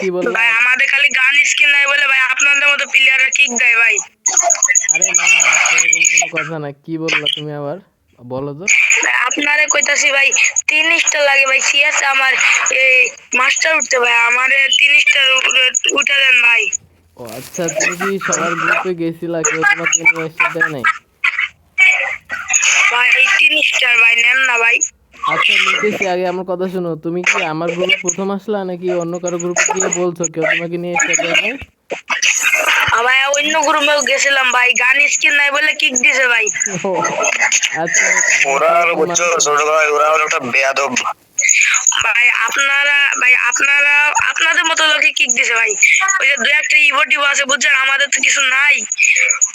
কি বললাম ভাই আমাদের খালি গান স্কিল নাই বলে ভাই আপনাদের মতো প্লেয়াররা কিক দেয় ভাই। আরে না না সেরকম কোনো কথা না, কি বললা তুমি আবার বলো তো। আপনারে কইতাছি ভাই 3 স্টার লাগে ভাই, সিএস আমার এই মাস্টার উঠতে ভাই আমারে 3 স্টার উঠে দেন ভাই। ও আচ্ছা, তুমি কি সবার গ্রুপে গেছিলা, কেউ তোমাকে নিয়ে এসে দেয় নাই? ভাই 3 স্টার ভাই নেন না ভাই। আচ্ছা নিতেছি, আগে আমার কথা শোনো, তুমি কি আমার গ্রুপে প্রথম আসলা নাকি অন্য কারো গ্রুপে গিয়ে বলছো কেউ তোমাকে নিয়ে এসে দেয় নাই? ভাই অন্য গ্রুপেও গেছিলাম ভাই, গান স্কিল নাই বলে কিক দিছে ভাই। ও আচ্ছা ওরা হলো বুঝছো ছোট ভাই, ওরা হলো একটা বেয়াদব। ভাই আপনারা আপনাদের মতো লোকে কিক দিছে ভাই। ওই যে 2-1টা ইভোটিভ আছে বুঝছেন, আমাদের তো কিছু নাই,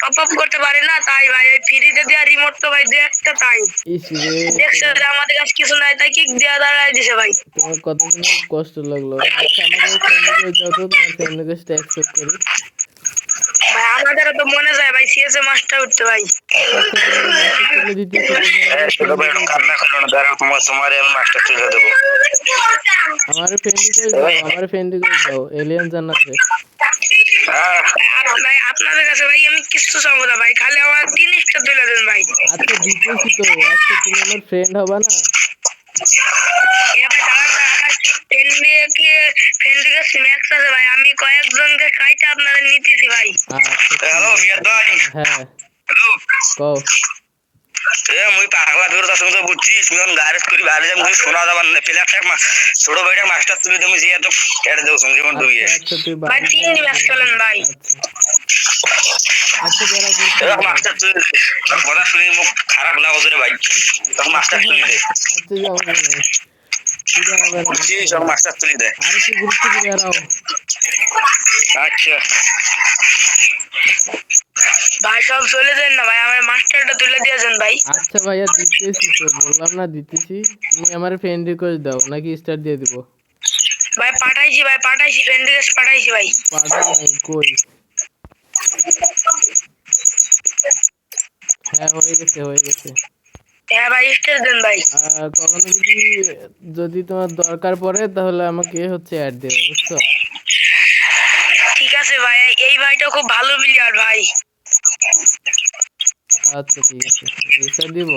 টপ আপ করতে পারি না, তাই ভাই ওই ফ্রিতে দেওয়া রিমোট তো ভাই 2-1টা তাই ইস রে, দেখছে যে আমাদের কাছে কিছু নাই তাই কিক দেওয়া দাঁড়ায় দিছে ভাই। তোমার কথা শুনে খুব কষ্ট লাগলো। আচ্ছা আমাকে ফ্রেন্ড রিকোয়েস্ট দাও তো, তোমার ফ্রেন্ড রিকোয়েস্টটা অ্যাকসেপ্ট করি। ভাই আমাদেরও তো মনে যায় ভাই সিএসএ মাস্টার উঠতে ভাই। আচ্ছা তোমাকে মেসেজ করে দিতেছি, তুমি আমাকে ছোট ফ্রেন্ড ভাই রিকোয়েস্ট কান্না দাও। করো না, দাঁড়াও তোমার আমি মাস্টার তুলে দেবো। আমার ফ্রেন্ড রিকোয়েস্ট দাও, আমার ফ্রেন্ড রিকোয়েস্ট দাও, এলিয়ান জান্নাত রে। ভাই আপনাদের কাছে ভাই আমি কিছু চাবো না ভাই, খালি আমার 3 স্টার তুলে দেন ভাই। আচ্ছা দিতেছি তো, আচ্ছা তুমি আমার ফ্রেন্ড হবা না? ভাই দাঁড়ান ভাই, আমার ফ্রেন্ডের কাছে ম্যাক্স আছে ভাই, আমি কয়েকজনকে কাইতে আপনাদের নিতেছি ভাই। আচ্ছা হ্যালো মিয়া ভাই। হ্যাঁ হ্যালো কও। মুই পাগলা ফেরত তুমি তো বুঝছিস, মিয়ন গারেজ করি বাইরে যাম, তুমি শোনা যাবার না প্লেয়ারটা ছোট ভাইটা মাস্টার তুলে তুমি যে এত কেটে দেবো সঙ্গে কোন তুমি। আচ্ছা তুই ভাই 3 ম্যাচ খেলেন ভাই। আচ্ছা যারা মাস্টার তুলে দে, তোর কথা শুনে মুখ খারাপ লাগো রে ভাই, তোর মাস্টার তুলে দে। আচ্ছা যাও না তুই যাবে না, বুঝছিস, ওর মাস্টার তুলে দে। আরে তুই গ্রুপ থেকে বেরাও। আচ্ছা ভাই সব চলে দেন না ভাই, আমার মাস্টারটা তুলে দিয়েছেন ভাই। আচ্ছা ভাইয়া দিতেছি তো, বললাম না দিতেছি, তুমি আমার ফ্রেন্ড রিকোয়েস্ট দাও নাকি স্টার্ট দিয়ে দিব? ভাই পাঠাইছি ফ্রেন্ড রিকোয়েস্ট পাঠাইছি ভাই। পাঠাও নাই কই? হ্যাঁ হয়ে গেছে হয়ে গেছে। হ্যাঁ ভাই স্টার দেন ভাই। কখনো যদি যদি তোমার দরকার পড়ে তাহলে আমাকে হচ্ছে অ্যাড দেবে, বুঝছো? ঠিক আছে ভাই, এই ভাইটা খুব ভালো প্লেয়ার ভাই। আচ্ছা ঠিক আছে, স্টার্ট দিব।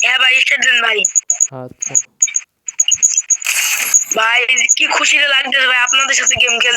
হ্যাঁ ভাই স্টার দেন ভাই। আচ্ছা ভাই কি খুশিতে লাগতেছে ভাই আপনাদের সাথে গেম খেলতে।